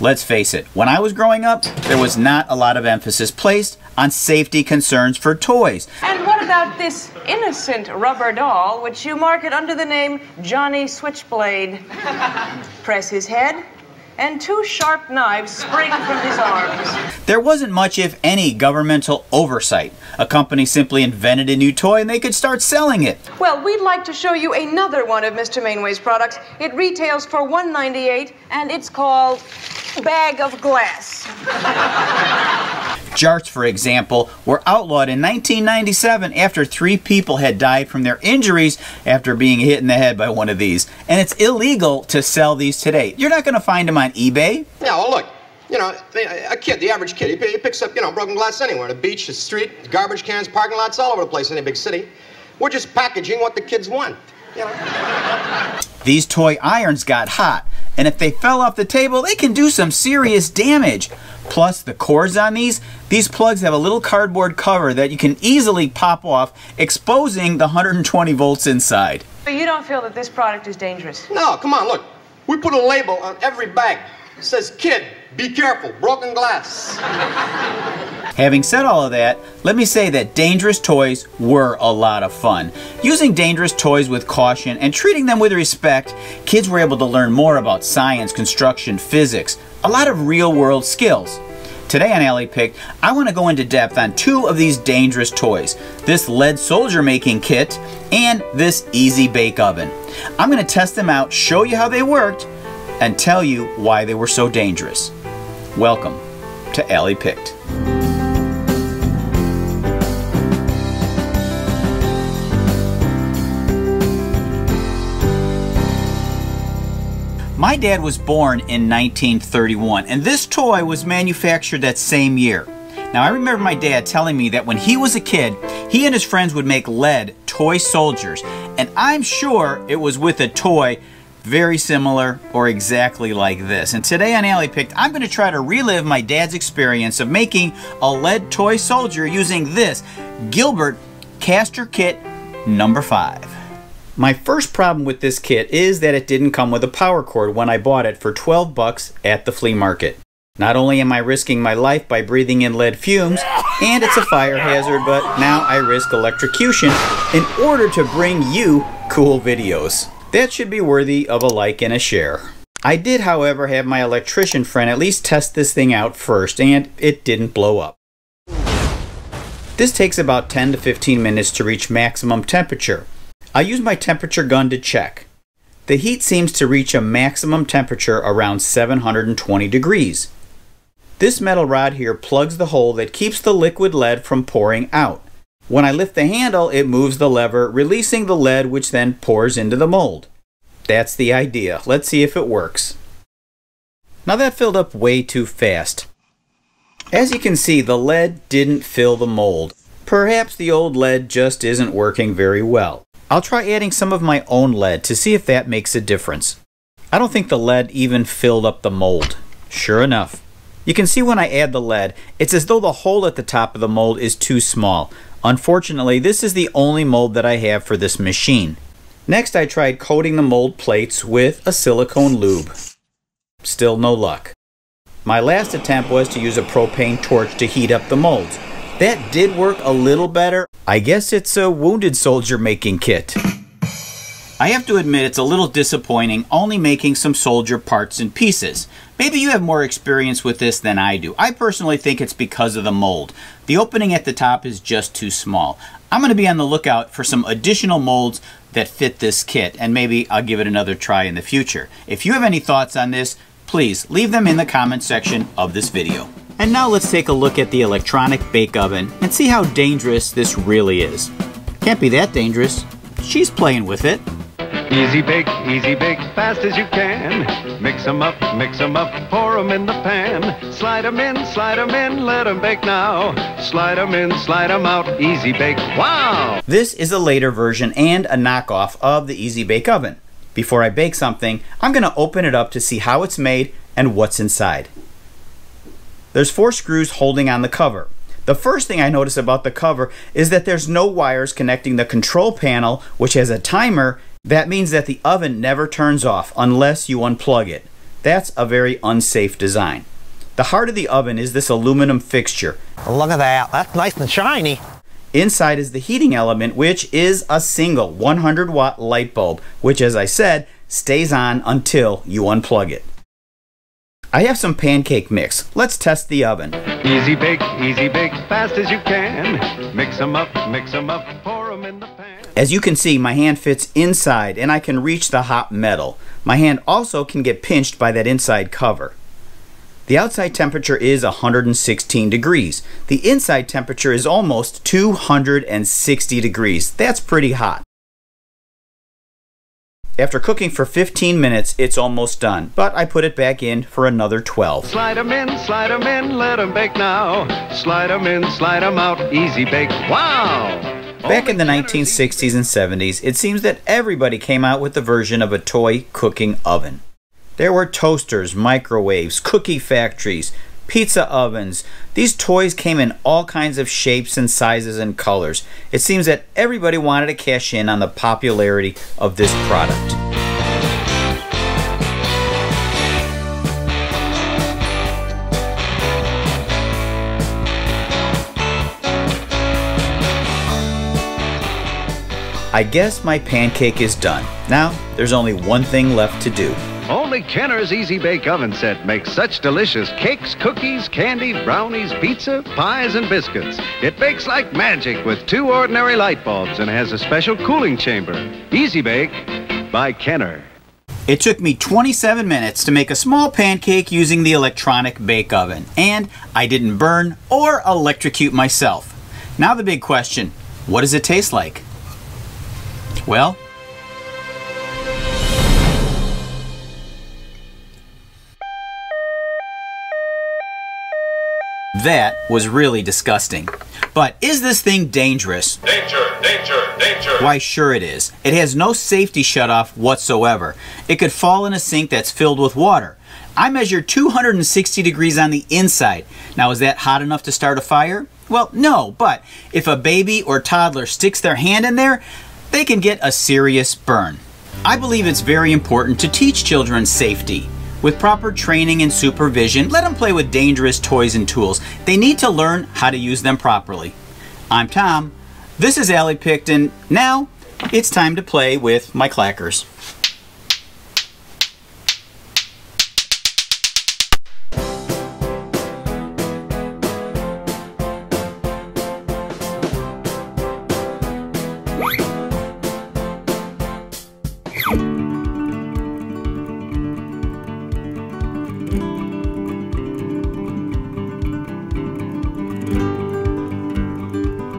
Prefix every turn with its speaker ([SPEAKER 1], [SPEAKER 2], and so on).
[SPEAKER 1] Let's face it, when I was growing up, there was not a lot of emphasis placed on safety concerns for toys.
[SPEAKER 2] And what about this innocent rubber doll, which you market under the name Johnny Switchblade? Press his head, and two sharp knives spring from his arms.
[SPEAKER 1] There wasn't much, if any, governmental oversight. A company simply invented a new toy and they could start selling it.
[SPEAKER 2] Well, we'd like to show you another one of Mr. Mainway's products. It retails for $1.98, and it's called Bag of Glass.
[SPEAKER 1] Jarts, for example, were outlawed in 1997 after 3 people had died from their injuries after being hit in the head by one of these. And it's illegal to sell these today. You're not going to find them on eBay.
[SPEAKER 3] Yeah, well, look, you know, a kid, the average kid, he picks up, you know, broken glass anywhere. The beach, the street, garbage cans, parking lots, all over the place in a big city. We're just packaging what the kids want, you know.
[SPEAKER 1] These toy irons got hot, and if they fell off the table, they can do some serious damage. Plus, the cords on these plugs have a little cardboard cover that you can easily pop off, exposing the 120 volts inside.
[SPEAKER 2] You don't feel that this product is dangerous?
[SPEAKER 3] No, come on, look. We put a label on every bag. It says, "Kid, be careful, broken glass."
[SPEAKER 1] Having said all of that, let me say that dangerous toys were a lot of fun. Using dangerous toys with caution and treating them with respect, kids were able to learn more about science, construction, physics, a lot of real-world skills. Today on Alley Picked, I want to go into depth on 2 of these dangerous toys, this lead soldier making kit and this easy bake oven. I'm going to test them out, show you how they worked, and tell you why they were so dangerous. Welcome to Alley Picked. My dad was born in 1931, and this toy was manufactured that same year. Now, I remember my dad telling me that when he was a kid, he and his friends would make lead toy soldiers, and I'm sure it was with a toy very similar or exactly like this. And today on Alley Picked, I'm going to try to relive my dad's experience of making a lead toy soldier using this Gilbert Kaster kit number 5. My first problem with this kit is that it didn't come with a power cord when I bought it for 12 bucks at the flea market. Not only am I risking my life by breathing in lead fumes, and it's a fire hazard, but now I risk electrocution in order to bring you cool videos. That should be worthy of a like and a share. I did, however, have my electrician friend at least test this thing out first, and it didn't blow up. This takes about 10 to 15 minutes to reach maximum temperature. I use my temperature gun to check. The heat seems to reach a maximum temperature around 720 degrees. This metal rod here plugs the hole that keeps the liquid lead from pouring out. When I lift the handle, it moves the lever, releasing the lead, which then pours into the mold. That's the idea. Let's see if it works. Now that filled up way too fast. As you can see, the lead didn't fill the mold. Perhaps the old lead just isn't working very well. I'll try adding some of my own lead to see if that makes a difference. I don't think the lead even filled up the mold. Sure enough. You can see when I add the lead, it's as though the hole at the top of the mold is too small. Unfortunately, this is the only mold that I have for this machine. Next, I tried coating the mold plates with a silicone lube. Still no luck. My last attempt was to use a propane torch to heat up the molds. That did work a little better. I guess it's a wounded soldier making kit. I have to admit it's a little disappointing only making some soldier parts and pieces. Maybe you have more experience with this than I do. I personally think it's because of the mold. The opening at the top is just too small. I'm going to be on the lookout for some additional molds that fit this kit, and maybe I'll give it another try in the future. If you have any thoughts on this, please leave them in the comment section of this video. And now let's take a look at the electronic bake oven and see how dangerous this really is. Can't be that dangerous. She's playing with it.
[SPEAKER 4] Easy bake, fast as you can. Mix 'em up, pour 'em in the pan. Slide 'em in, let 'em bake now. Slide 'em in, slide 'em out, easy bake, wow!
[SPEAKER 1] This is a later version and a knockoff of the Easy Bake Oven. Before I bake something, I'm going to open it up to see how it's made and what's inside. There's 4 screws holding on the cover. The first thing I notice about the cover is that there's no wires connecting the control panel, which has a timer. That means that the oven never turns off unless you unplug it. That's a very unsafe design. The heart of the oven is this aluminum fixture.
[SPEAKER 5] Look at that. That's nice and shiny.
[SPEAKER 1] Inside is the heating element, which is a single 100-watt light bulb, which, as I said, stays on until you unplug it. I have some pancake mix. Let's test the oven.
[SPEAKER 4] Easy bake, fast as you can. Mix 'em up, pour 'em in the pan.
[SPEAKER 1] As you can see, my hand fits inside and I can reach the hot metal. My hand also can get pinched by that inside cover. The outside temperature is 116 degrees. The inside temperature is almost 260 degrees. That's pretty hot. After cooking for 15 minutes, it's almost done, but I put it back in for another 12.
[SPEAKER 4] Slide 'em in, let 'em bake now. Slide 'em in, slide 'em out, easy bake, wow!
[SPEAKER 1] Back in the 1960s and 70s, it seems that everybody came out with the version of a toy cooking oven. There were toasters, microwaves, cookie factories, pizza ovens. These toys came in all kinds of shapes and sizes and colors. It seems that everybody wanted to cash in on the popularity of this product. I guess my pancake is done. Now, there's only one thing left to do.
[SPEAKER 4] Only Kenner's Easy Bake Oven Set makes such delicious cakes, cookies, candy, brownies, pizza, pies, and biscuits. It bakes like magic with 2 ordinary light bulbs and has a special cooling chamber. Easy Bake by Kenner.
[SPEAKER 1] It took me 27 minutes to make a small pancake using the electronic bake oven, and I didn't burn or electrocute myself. Now the big question, what does it taste like? Well, that was really disgusting. But is this thing dangerous?
[SPEAKER 6] Danger, danger, danger.
[SPEAKER 1] Why, sure it is. It has no safety shutoff whatsoever. It could fall in a sink that's filled with water. I measured 260 degrees on the inside. Now, is that hot enough to start a fire? Well, no, but if a baby or toddler sticks their hand in there, they can get a serious burn. I believe it's very important to teach children safety. With proper training and supervision, let them play with dangerous toys and tools. They need to learn how to use them properly. I'm Tom. This is Allie Picton. Now, it's time to play with my clackers.